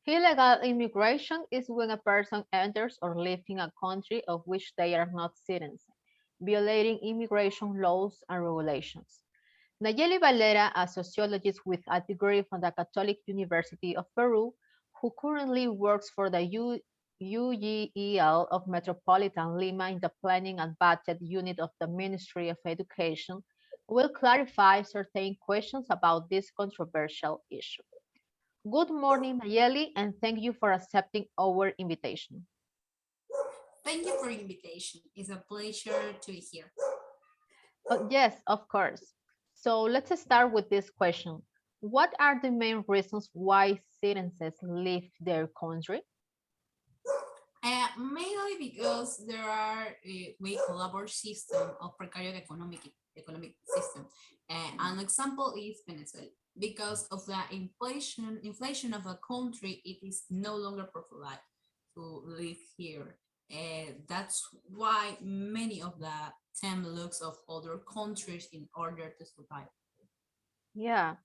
Illegal immigration is when a person enters or lives in a country of which they are not citizens, violating immigration laws and regulations. Nayeli Valera, a sociologist with a degree from the Catholic University of Peru, who currently works for the UGEL of Metropolitan Lima in the Planning and Budget Unit of the Ministry of Education, will clarify certain questions about this controversial issue. Good morning, Nayeli, and thank you for accepting our invitation. Thank you for the invitation. It's a pleasure to be here. Yes, of course. So let's start with this question. What are the main reasons why citizens leave their country? Mainly because there are weak labor system of precarious economic system. An example is Venezuela. Because of the inflation of a country, it is no longer profitable to live here. That's why many of the time looks of other countries in order to survive. Yeah.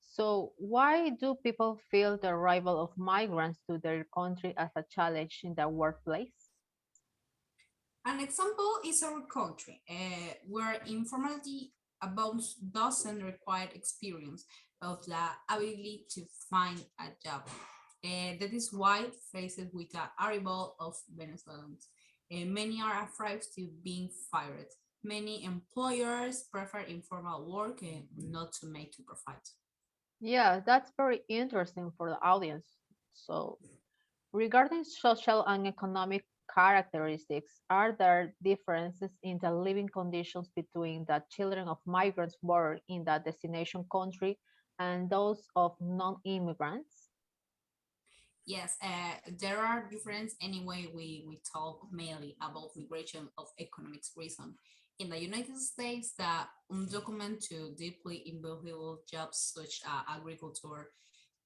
So why do people feel the arrival of migrants to their country as a challenge in the workplace? An example is our country, where informality abounds doesn't require experience of the ability to find a job. That is why faced with the arrival of Venezuelans, many are afraid to being fired. Many employers prefer informal work and not to make to profit. Yeah, that's very interesting for the audience. So regarding social and economic characteristics, are there differences in the living conditions between the children of migrants born in the destination country and those of non-immigrants? Yes, there are different anyway we talk mainly about migration of economics reason. In the United States, the undocumented deeply invaluable jobs such as agriculture,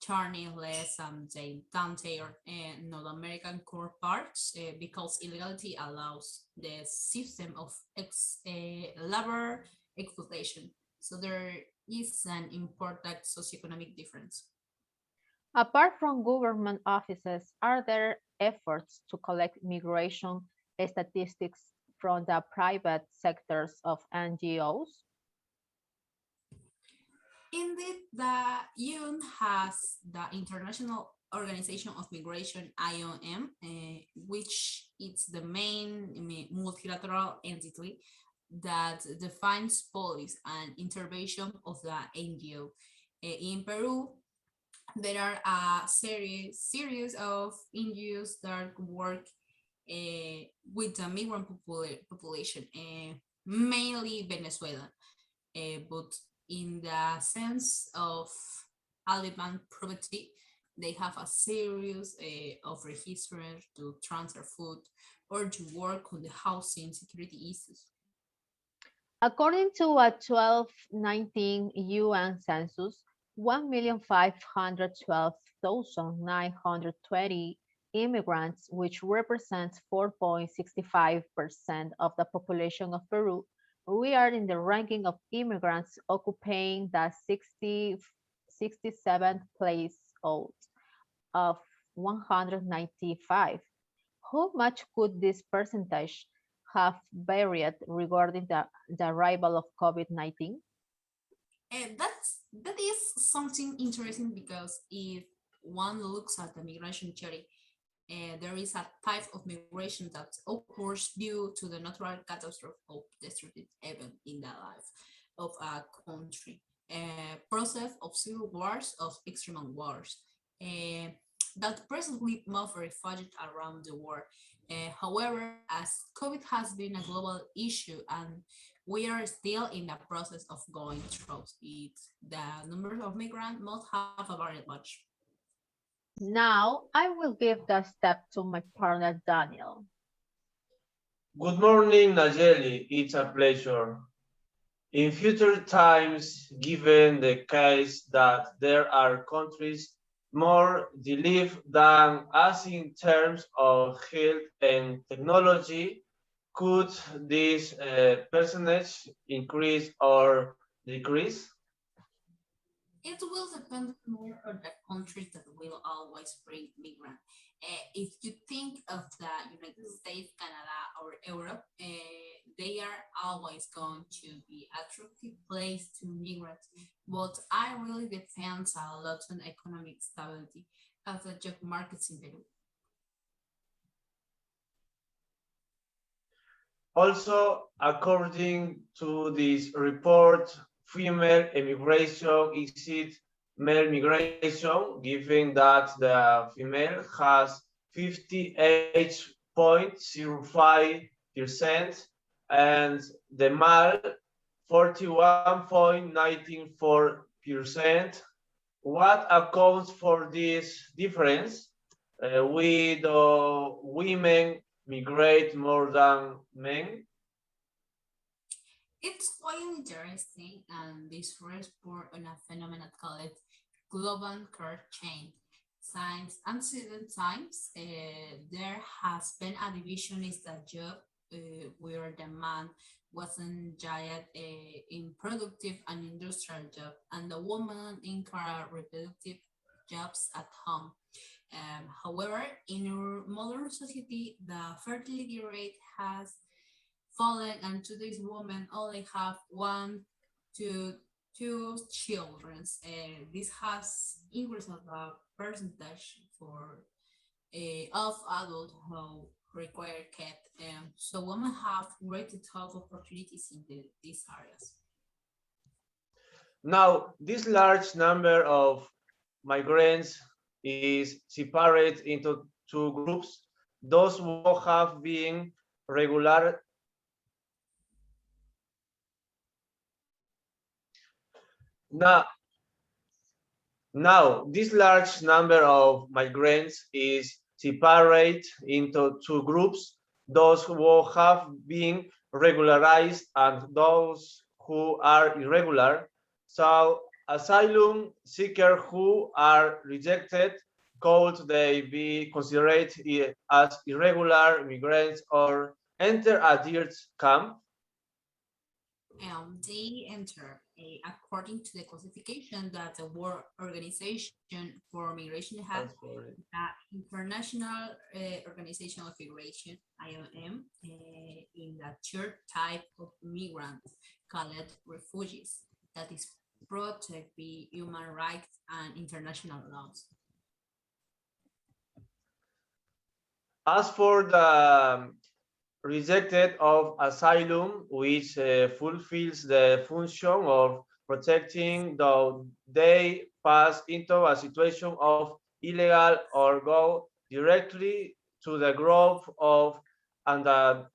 turning less than their North American counterparts because illegality allows the system of labor exploitation. So there is an important socioeconomic difference. Apart from government offices, are there efforts to collect migration statistics from the private sectors of NGOs? Indeed, the UN has the International Organization of Migration (IOM), which is the main multilateral entity that defines policy and intervention of the NGO. In Peru, there are a series of NGOs that work with the migrant population, mainly Venezuelan, but in the sense of Alabama property, they have a series of registers to transfer food or to work on the housing security issues. According to a 1219 UN census, 1,512,920 immigrants, which represents 4.65% of the population of Peru, we are in the ranking of immigrants occupying the 67th place out of 195. How much could this percentage have varied regarding the arrival of COVID-19? And that is something interesting because if one looks at the migration theory, there is a type of migration that occurs due to the natural catastrophe of destructive event in the life of a country, process of civil wars, of extreme wars, uh, that presently move refugees around the world. However, as COVID has been a global issue and we are still in the process of going through it, the number of migrants must have varied much. Now I will give the step to my partner Daniel. Good morning, Nayeli. It's a pleasure. In future times, given the case that there are countries more developed than us in terms of health and technology, could this percentage increase or decrease? It will depend more on the countries that will always bring migrants. If you think of the United States, Canada, or Europe, they are always going to be attractive place to migrants. But I really depends a lot on economic stability of the job markets in Peru. Also, according to this report, female immigration exceeds male migration, given that the female has 58.05% and the male 41.94%. What accounts for this difference? We the women migrate more than men. It's quite interesting, and this report on a phenomenon called global curve change. Since ancient times, there has been a division is the job where the man wasn't giant in productive and industrial job, and the woman in reproductive jobs at home. However, in our modern society, the fertility rate has fallen, and today's women only have one to two children. This has increased the percentage for of adults who require care. So women have greater health opportunities in these areas. Now, this large number of migrants is separated into two groups. Those who have been regular now, this large number of migrants is separated into two groups, those who have been regularized and those who are irregular. So, asylum seekers who are rejected, could they be considered as irregular migrants or enter a dirt camp? They enter according to the classification that the World Organization for Migration has, the International Organization of Migration, IOM, in the third type of migrants called refugees, that is protected by human rights and international laws. As for the rejected of asylum, which fulfills the function of protecting though they pass into a situation of illegal or go directly to the group of and the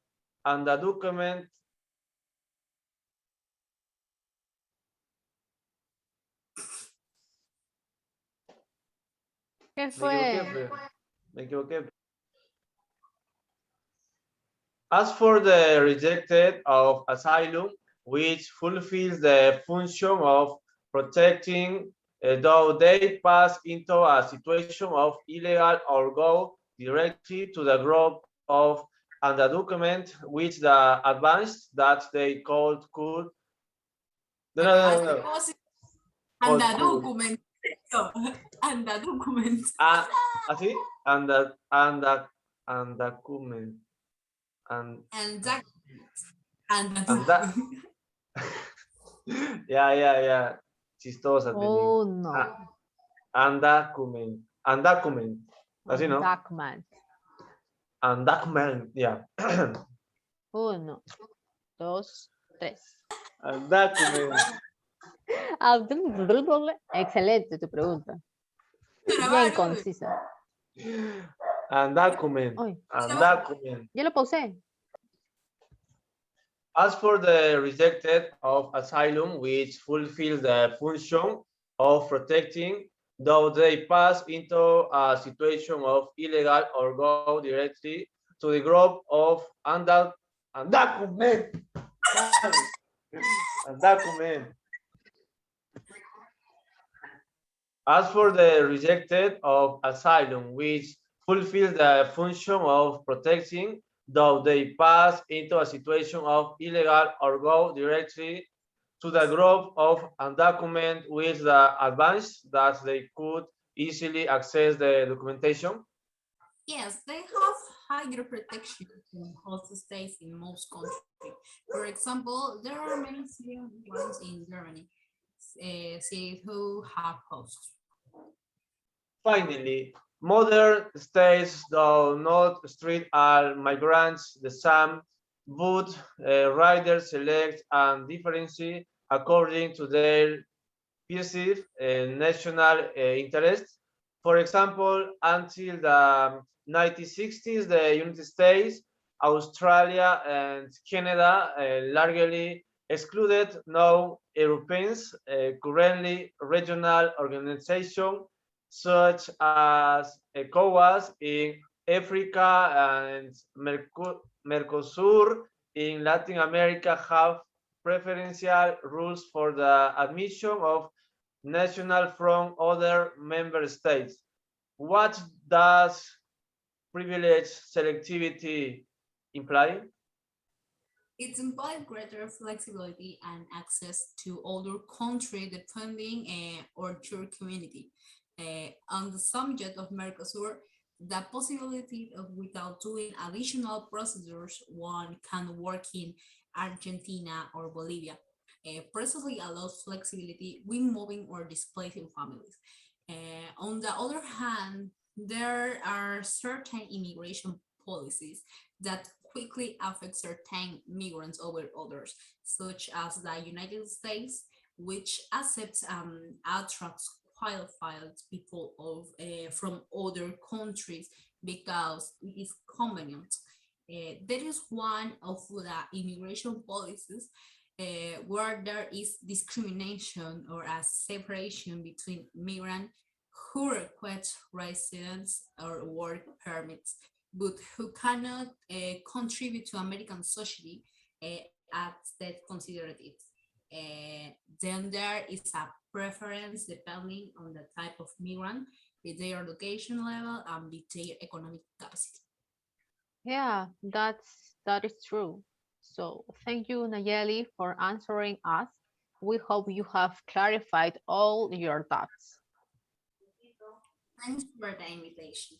document. ¿Qué Me fue? equivoqué, me equivoqué. As for the rejected of asylum, which fulfills the function of protecting, though they pass into a situation of illegal or go directly to the group of and the document which the advanced that they called could. No. And the document. And the document. Así, and the document. And that yeah. Chistosa. Oh, no. Undocument. Así, ¿no? Undocument, yeah. 1, 2, 3. Undocument. Excelente tu pregunta. Bien concisa. Undocument. Yo lo pausé. As for the rejected of asylum, which fulfills the function of protecting, though they pass into a situation of illegal or go directly to the group of undocumented. As for the rejected of asylum, which fulfills the function of protecting, though they pass into a situation of illegal or go directly to the group of undocumented with the advantage that they could easily access the documentation? Yes, they have higher protection than host states in most countries. For example, there are many Syrian ones in Germany, cities who have hosts. Finally, modern states do not treat all migrants the same, but rather select and differentiate according to their perceived national interests. For example, until the 1960s, the United States, Australia, and Canada largely excluded non-Europeans. Currently, regional organizations such as ECOWAS in Africa and Mercosur in Latin America have preferential rules for the admission of national from other member states. What does privilege selectivity imply? It implies greater flexibility and access to other country depending on your community. On the subject of Mercosur, the possibility of without doing additional procedures, one can work in Argentina or Bolivia. Precisely allows flexibility when moving or displacing families. On the other hand, there are certain immigration policies that quickly affect certain migrants over others, such as the United States, which accepts attracts qualified people from other countries because it is convenient. That is one of the immigration policies where there is discrimination or a separation between migrants who request residence or work permits, but who cannot contribute to American society as that considered it. Then there is a preference depending on the type of migrant, with their education level and with their economic capacity. Yeah, that is true. So thank you, Nayeli, for answering us. We hope you have clarified all your doubts. Thanks for the invitation.